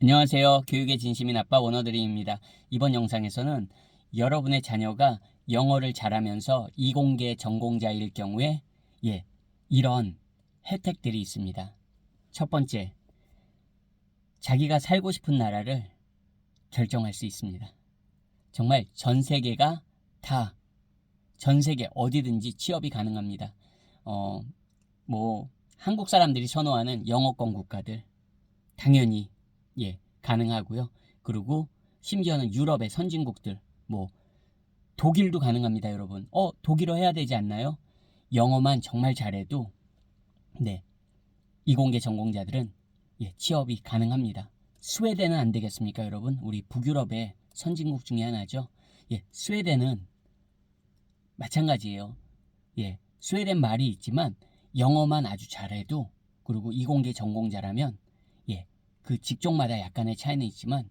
안녕하세요. 교육의 진심인 아빠 원어드림입니다. 이번 영상에서는 여러분의 자녀가 영어를 잘하면서 이공계 전공자일 경우에 이런 혜택들이 있습니다. 첫 번째, 자기가 살고 싶은 나라를 결정할 수 있습니다. 정말 전 세계가 다, 전 세계 어디든지 취업이 가능합니다. 한국 사람들이 선호하는 영어권 국가들 당연히 가능하고요. 그리고 심지어는 유럽의 선진국들, 독일도 가능합니다, 여러분. 독일어 해야 되지 않나요? 영어만 정말 잘해도 이공계 전공자들은 취업이 가능합니다. 스웨덴은 안 되겠습니까, 여러분? 우리 북유럽의 선진국 중에 하나죠. 스웨덴은 마찬가지예요. 스웨덴 말이 있지만 영어만 아주 잘해도, 그리고 이공계 전공자라면 그 직종마다 약간의 차이는 있지만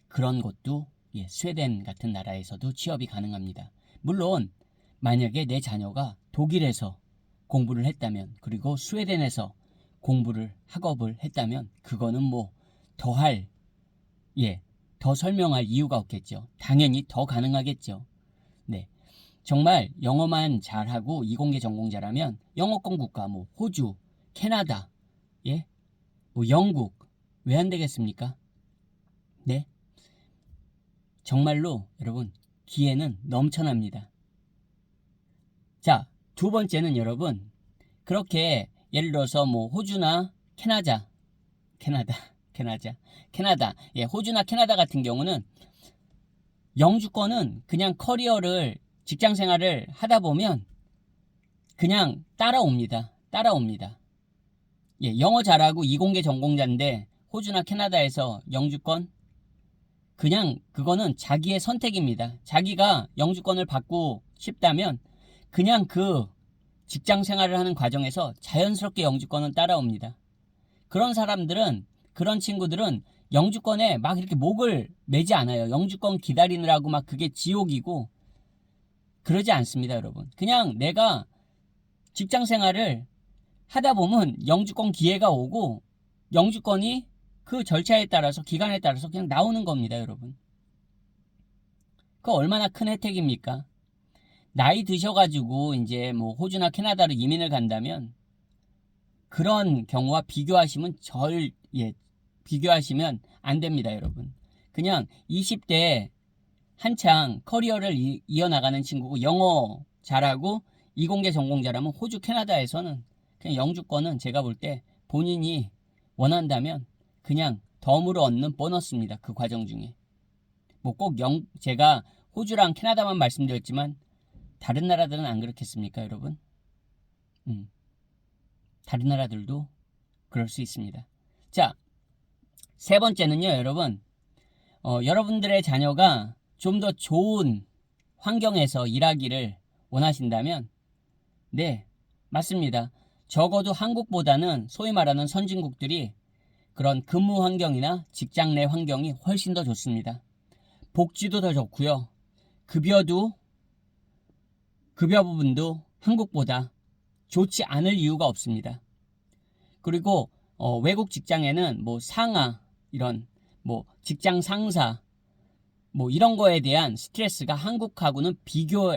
그런 것도 스웨덴 같은 나라에서도 취업이 가능합니다. 물론 만약에 내 자녀가 독일에서 공부를 했다면, 그리고 스웨덴에서 공부를 학업을 했다면 그거는 더 설명할 이유가 없겠죠. 당연히 더 가능하겠죠. 정말 영어만 잘하고 이공계 전공자라면 영어권 국가 호주, 캐나다, 영국 왜 안 되겠습니까? 정말로 여러분 기회는 넘쳐납니다. 자, 두 번째는 여러분, 그렇게 예를 들어서 호주나 캐나다, 호주나 캐나다 같은 경우는 영주권은 그냥 커리어를, 직장 생활을 하다 보면 그냥 따라옵니다. 영어 잘하고 이공계 전공자인데 호주나 캐나다에서 영주권, 그냥 그거는 자기의 선택입니다. 자기가 영주권을 받고 싶다면 그냥 그 직장 생활을 하는 과정에서 자연스럽게 영주권은 따라옵니다. 그런 사람들은, 그런 친구들은 영주권에 막 이렇게 목을 매지 않아요. 영주권 기다리느라고 막 그게 지옥이고 그러지 않습니다, 여러분. 그냥 내가 직장 생활을 하다 보면 영주권 기회가 오고 영주권이 그 절차에 따라서, 기간에 따라서 그냥 나오는 겁니다, 여러분. 그거 얼마나 큰 혜택입니까? 나이 드셔가지고 이제 호주나 캐나다로 이민을 간다면 그런 경우와 비교하시면 안 됩니다, 여러분. 그냥 20대 한창 커리어를 이어나가는 친구고 영어 잘하고 이공계 전공자라면 호주, 캐나다에서는 그냥 영주권은 제가 볼 때 본인이 원한다면 그냥 덤으로 얻는 보너스입니다. 그 과정 중에. 제가 호주랑 캐나다만 말씀드렸지만 다른 나라들은 안 그렇겠습니까, 여러분? 다른 나라들도 그럴 수 있습니다. 자, 세 번째는요, 여러분. 여러분들의 자녀가 좀 더 좋은 환경에서 일하기를 원하신다면, 맞습니다. 적어도 한국보다는 소위 말하는 선진국들이 그런 근무 환경이나 직장 내 환경이 훨씬 더 좋습니다. 복지도 더 좋고요. 급여 부분도 한국보다 좋지 않을 이유가 없습니다. 그리고 외국 직장에는 상하, 이런 직장 상사 이런 거에 대한 스트레스가 한국하고는 비교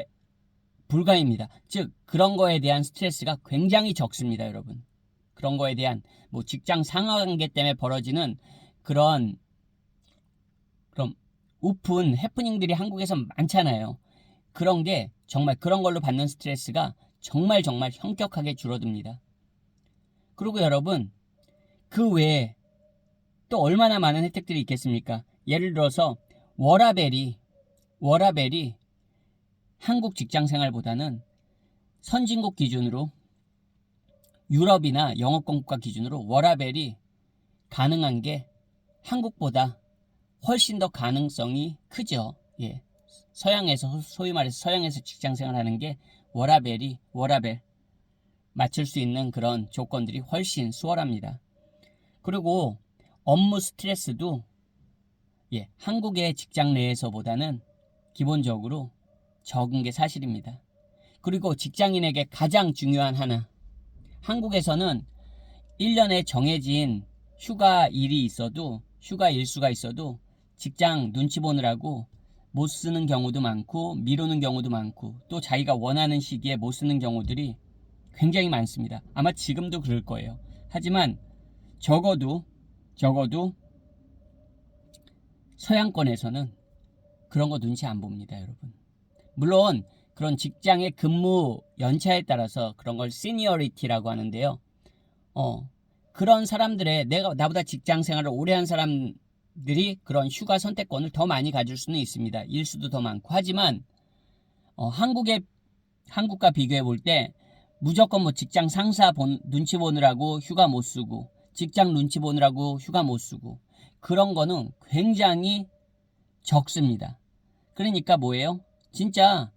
불가입니다. 즉 그런 거에 대한 스트레스가 굉장히 적습니다, 여러분. 그런 거에 대한 직장 상하관계 때문에 벌어지는 그런 우픈 해프닝들이 한국에서 많잖아요. 그런 게 정말, 그런 걸로 받는 스트레스가 정말 현격하게 줄어듭니다. 그리고 여러분, 그 외에 또 얼마나 많은 혜택들이 있겠습니까? 예를 들어서 워라벨이 한국 직장 생활보다는 선진국 기준으로, 유럽이나 영어권 국가 기준으로 워라벨이 가능한 게 한국보다 훨씬 더 가능성이 크죠. 서양에서, 소위 말해서 서양에서 직장 생활하는 게 워라벨 맞출 수 있는 그런 조건들이 훨씬 수월합니다. 그리고 업무 스트레스도 한국의 직장 내에서보다는 기본적으로 적은 게 사실입니다. 그리고 직장인에게 가장 중요한 하나, 한국에서는 1년에 정해진 휴가 일이 있어도 휴가 일수가 있어도 직장 눈치 보느라고 못 쓰는 경우도 많고 미루는 경우도 많고 또 자기가 원하는 시기에 못 쓰는 경우들이 굉장히 많습니다. 아마 지금도 그럴 거예요. 하지만 적어도 서양권에서는 그런 거 눈치 안 봅니다, 여러분. 물론 그런 직장의 근무 연차에 따라서 그런 걸 시니어리티라고 하는데요. 그런 사람들의 나보다 직장 생활을 오래 한 사람들이 그런 휴가 선택권을 더 많이 가질 수는 있습니다. 일수도 더 많고. 하지만 한국과 비교해 볼 때 무조건 뭐 직장 상사 눈치 보느라고 휴가 못 쓰고 직장 눈치 보느라고 휴가 못 쓰고 그런 거는 굉장히 적습니다. 그러니까 뭐예요? 진짜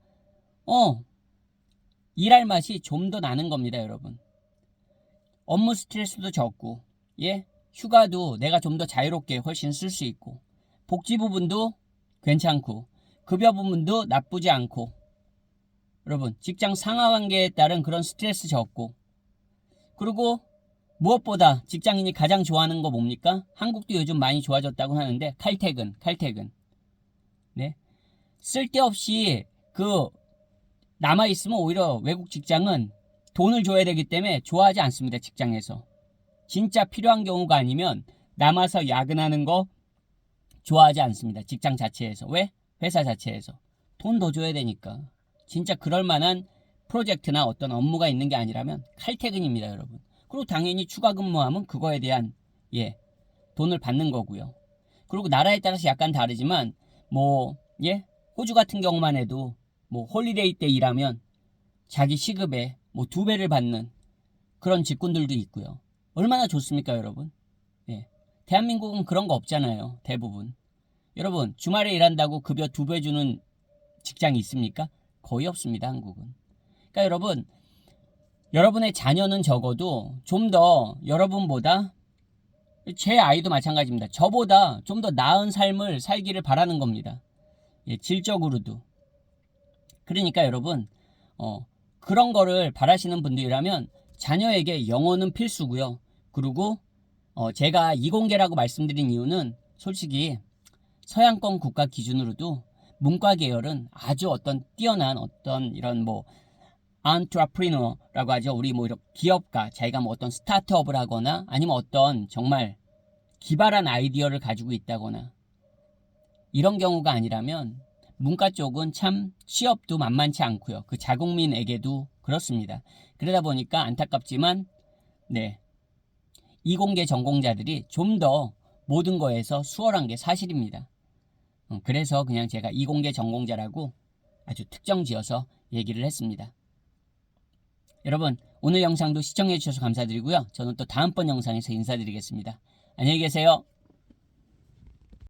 일할 맛이 좀 더 나는 겁니다, 여러분. 업무 스트레스도 적고, 예, 휴가도 내가 좀 더 자유롭게 훨씬 쓸 수 있고, 복지 부분도 괜찮고, 급여 부분도 나쁘지 않고, 여러분, 직장 상하 관계에 따른 그런 스트레스 적고, 그리고 무엇보다 직장인이 가장 좋아하는 거 뭡니까? 한국도 요즘 많이 좋아졌다고 하는데, 칼퇴근. 네. 쓸데없이 남아있으면 오히려 외국 직장은 돈을 줘야 되기 때문에 좋아하지 않습니다. 직장에서. 진짜 필요한 경우가 아니면 남아서 야근하는 거 좋아하지 않습니다. 직장 자체에서. 왜? 회사 자체에서. 돈 더 줘야 되니까. 진짜 그럴 만한 프로젝트나 어떤 업무가 있는 게 아니라면 칼퇴근입니다, 여러분. 그리고 당연히 추가 근무하면 그거에 대한 돈을 받는 거고요. 그리고 나라에 따라서 약간 다르지만 호주 같은 경우만 해도 홀리데이 때 일하면 자기 시급에 2배를 받는 그런 직군들도 있고요. 얼마나 좋습니까, 여러분? 예. 대한민국은 그런 거 없잖아요, 대부분. 여러분, 주말에 일한다고 급여 2배 주는 직장이 있습니까? 거의 없습니다, 한국은. 그러니까 여러분, 여러분의 자녀는 적어도 좀 더 여러분보다, 제 아이도 마찬가지입니다. 저보다 좀 더 나은 삶을 살기를 바라는 겁니다. 예, 질적으로도. 그러니까 여러분, 그런 거를 바라시는 분들이라면 자녀에게 영어는 필수고요. 그리고 제가 이공계라고 말씀드린 이유는 솔직히 서양권 국가 기준으로도 문과 계열은 아주 어떤 뛰어난 어떤 이런 entrepreneur라고 하죠. 우리 이런 기업가, 자기가 어떤 스타트업을 하거나 아니면 어떤 정말 기발한 아이디어를 가지고 있다거나 이런 경우가 아니라면 문과 쪽은 참 취업도 만만치 않고요. 그 자국민에게도 그렇습니다. 그러다 보니까 안타깝지만 이공계 전공자들이 좀 더 모든 거에서 수월한 게 사실입니다. 그래서 그냥 제가 이공계 전공자라고 아주 특정 지어서 얘기를 했습니다. 여러분, 오늘 영상도 시청해 주셔서 감사드리고요. 저는 또 다음번 영상에서 인사드리겠습니다. 안녕히 계세요.